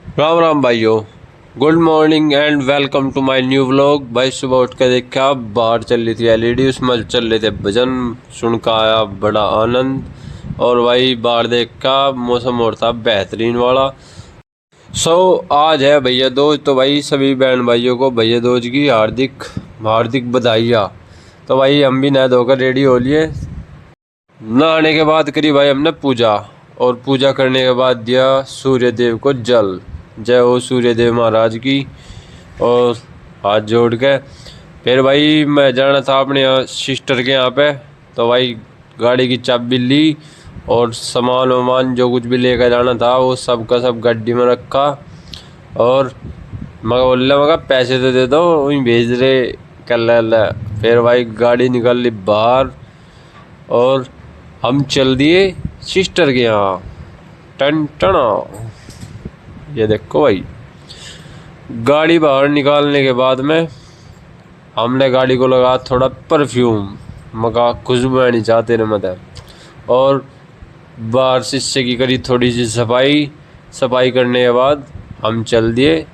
राम राम भाइयों। Good morning and welcome to my new vlog. भाई सुबह उठ के देखा बाहर चल रही थी एलईडी, उसमें चल रहे थे भजन, सुन का आया बड़ा आनंद। और भाई बाहर देखा मौसम और था बेहतरीन वाला। आज है भैया दूज, तो भाई सभी बहन भाइयों को भैया दूज की हार्दिक हार्दिक बधाइयाँ। तो भाई हम भी नहा धोकर रेडी हो लिए। नहाने के बाद करी भाई हमने पूजा, और पूजा करने के बाद दिया सूर्य देव को जल। जय हो सूर्य देव महाराज की। और हाथ जोड़ के फिर भाई मैं जाना था अपने यहाँ सिस्टर के यहाँ पे। तो भाई गाड़ी की चाबी ली और सामान वामान जो कुछ भी लेकर जाना था वो सब का सब गड्डी में रखा। और मैं बोल रहा, मगर पैसे तो दे दो, वहीं भेज रहे कल। फिर भाई गाड़ी निकल ली बाहर और हम चल दिए सिस्टर के यहाँ। टन टना, ये देखो भाई। गाड़ी बाहर निकालने के बाद में हमने गाड़ी को लगा थोड़ा परफ्यूम, मगा खुशबू आनी चाहते न मत। और बाहर शीशे की करी थोड़ी सी सफाई। सफाई करने के बाद हम चल दिए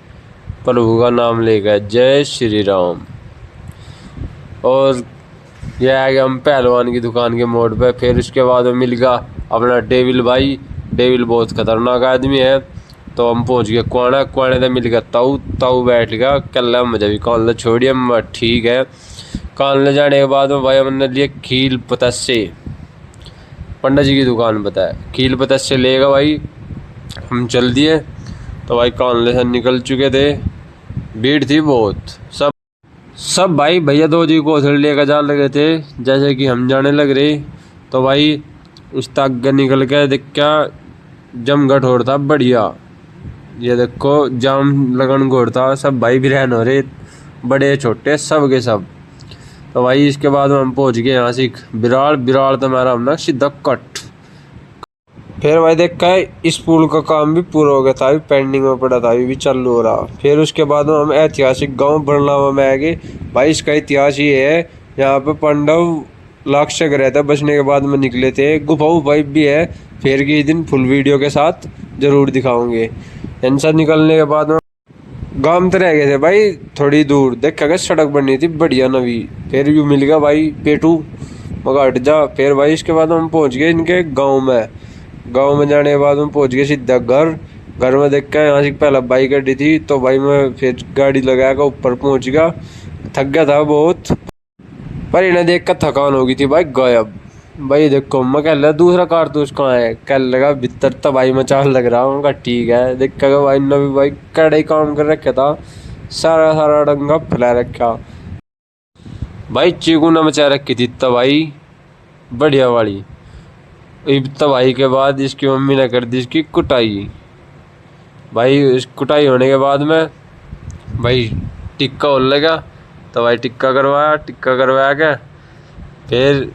प्रभु का नाम लेकर, जय श्री राम। और यह आ गया हम पहलवान की दुकान के मोड़ पे। फिर उसके बाद में मिल गया अपना डेविल भाई। डेविल बहुत खतरनाक आदमी है। तो हम पहुंच गए कुआना। कुआने से मिल गया ताऊ। ताऊ बैठ गया कल मुझे भी कान ले छोड़िए, मैं ठीक है। कान ले जाने के बाद में भाई हमने लिए खील पतस्से, पंडा जी की दुकान बताया। खील पतस्से लेगा भाई, हम चल दिए। तो भाई कान ले से निकल चुके थे, भीड़ थी बहुत। सब भाई भैया दो जी को उधर लेकर जा लगे थे जैसे कि हम जाने लग रहे। तो भाई उस तक आगे निकल के देख क्या जमघट हो रहा था बढ़िया। ये देखो जाम लगन घोड़ था, सब भाई भी रहन हो रहे, बड़े छोटे सब के सब। तो भाई इसके बाद हम पहुंच गए यहाँ से बिराड़। बिराड़ तो हमारा हमने सीधा कट। फिर भाई देखा है इस पुल का काम भी पूरा हो गया था, अभी पेंडिंग में पड़ा था, अभी भी चालू हो रहा। फिर उसके बाद हम ऐतिहासिक गांव बरनावा में आ गए। भाई इसका इतिहास ये है, यहाँ पे पांडव लाक्षक रहता बचने के बाद में निकले थे। गुफा वुफा भी है, फिर के दिन फुल वीडियो के साथ जरूर दिखाऊंगे। इनसे निकलने के बाद में गांव तो रह गए थे भाई थोड़ी दूर, देखा गया सड़क बननी थी बढ़िया नवी। फिर यू मिल गया भाई पेटू, मगर हट जा। फिर भाई इसके बाद हम पहुंच गए इनके गाँव में। गांव में जाने के बाद में पहुंच गए सीधा घर। घर में देख के यहाँ से पहला बाइक गाड़ी थी, तो भाई मैं फिर गाड़ी लगा कर ऊपर पहुंच गया। थक गया था बहुत, पर इन्हें देख कर थकान हो गई थी भाई गायब। भाई देखो मैं कह रहा दूसरा कारतूस कहाँ है, कह लगा भीतर तो भाई मैं चाल लग रहा हूँ। ठीक है, देख कर भाई ने भी भाई कड़े काम कर रखा था, सारा सारा डंगा फैला रखा। भाई चीकू ने मचा रखी थी तबाही बढ़िया वाली। तबाही के बाद इसकी मम्मी ने कर दी इसकी कुटाई। भाई इस कुटाई होने के बाद में भाई टिक्का होने लगा। तो भाई टिक्का करवाया। टिक्का करवाया के फिर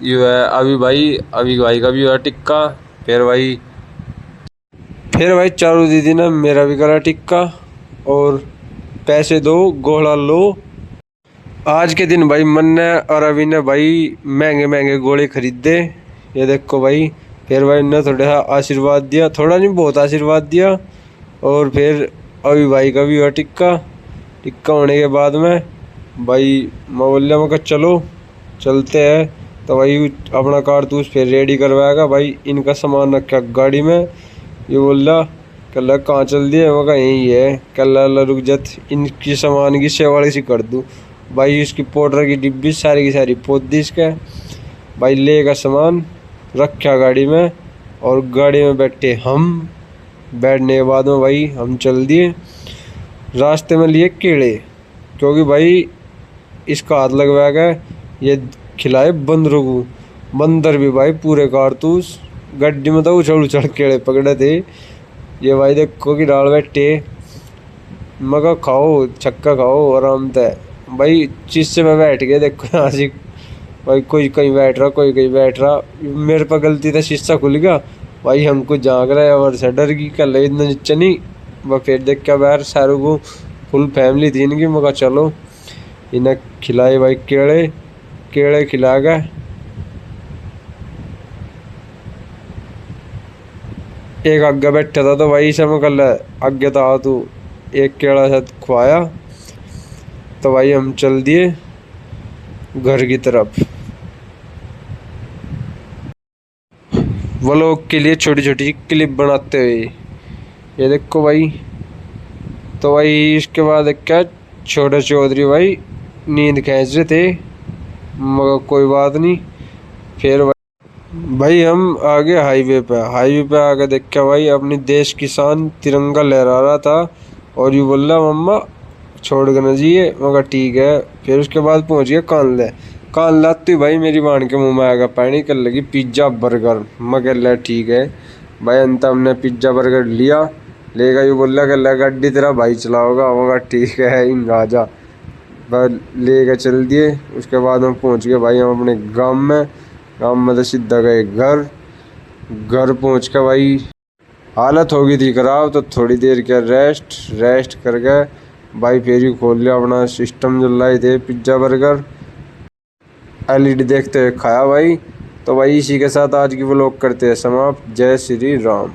ये है अभी भाई का भी हुआ टिक्का। फिर भाई चारू दीदी ने मेरा भी करा टिक्का। और पैसे दो गोला लो। आज के दिन भाई मन ने और अभी ने भाई महंगे महंगे गोले खरीदे, ये देखो भाई। फिर भाई ने थोड़ा सा आशीर्वाद दिया, थोड़ा नहीं बहुत आशीर्वाद दिया। और फिर अभी भाई का भी हुआ टिक्का। टिक्का होने के बाद में भाई मैं बोल रहा मैं चलो चलते हैं। तो भाई अपना कारतूस फिर रेडी करवाएगा भाई, इनका सामान रखा गाड़ी में। ये बोल रहा कल कहाँ चल दिए, मैं कहा यही है। कल रुक जात, इनकी सामान की सेवाड़ी सी कर दूँ। भाई इसकी पाउडर की डिब्बी सारी की सारी पोत दी इसके। भाई लेगा सामान रखा गाड़ी में, और गाड़ी में बैठे हम। बैठने के बाद में भाई हम चल दिए। रास्ते में लिए केले, क्योंकि भाई इसका हाथ लगवा के ये खिलाए बंदरों को। बंदर भी भाई पूरे कारतूस गड्डी में तो उछल उछल केले पकड़े थे। ये भाई देखो कि डाल बैठे, मगा खाओ छक्का खाओ आराम से। भाई शीशे में बैठ गए देखो यहाँ से भाई, कोई कहीं बैठ रहा कोई कहीं बैठ रहा। मेरे पर गलती था शीशा खुल गया भाई, हमको झाँक रहा है और से डर की कल इतना नीचे नहीं। वह फिर देख के बाहर सारों को फुल फैमिली थी इनकी, मगा चलो इन्हें खिलाए भाई केले। केले खिला गए। एक आगे बैठा था तो भाई से मैं कल आगे था तू एक केड़ा शायद खुआया। तो भाई हम चल दिए घर की तरफ। व्लॉग के लिए छोटी छोटी क्लिप बनाते हुए ये देखो भाई। तो भाई इसके बाद क्या छोटे चौधरी भाई नींद खींच रहे थे मगर कोई बात नहीं। फिर भाई हम आगे हाईवे पे आके देखा भाई अपनी देश की शान तिरंगा लहरा रहा था और यू बोल रहा मम्मा छोड़ के न जाइए। मगर ठीक है। फिर उसके बाद पहुंच गया कान लाती भाई मेरी बाण के मुंह में आएगा पानी कर लगी पिज्ज़ा बर्गर। मगर ले ठीक है भाई अंत हमने पिज्ज़ा बर्गर लिया लेगा यू बोल रहा कर गाड़ी तेरा भाई चलाओगा। मगर ठीक है इन राजा बस लेकर चल दिए। उसके बाद हम पहुंच गए भाई हम अपने गांव में तो सीधा गए घर पहुंच के भाई हालत हो गई थी खराब। तो थोड़ी देर क्या रेस्ट करके भाई फिर ही खोल लिया अपना सिस्टम जो लाए थे पिज्ज़ा बर्गर एलईडी देखते हुए खाया भाई। तो भाई इसी के साथ आज की व्लॉग करते हैं समाप्त। जय श्री राम।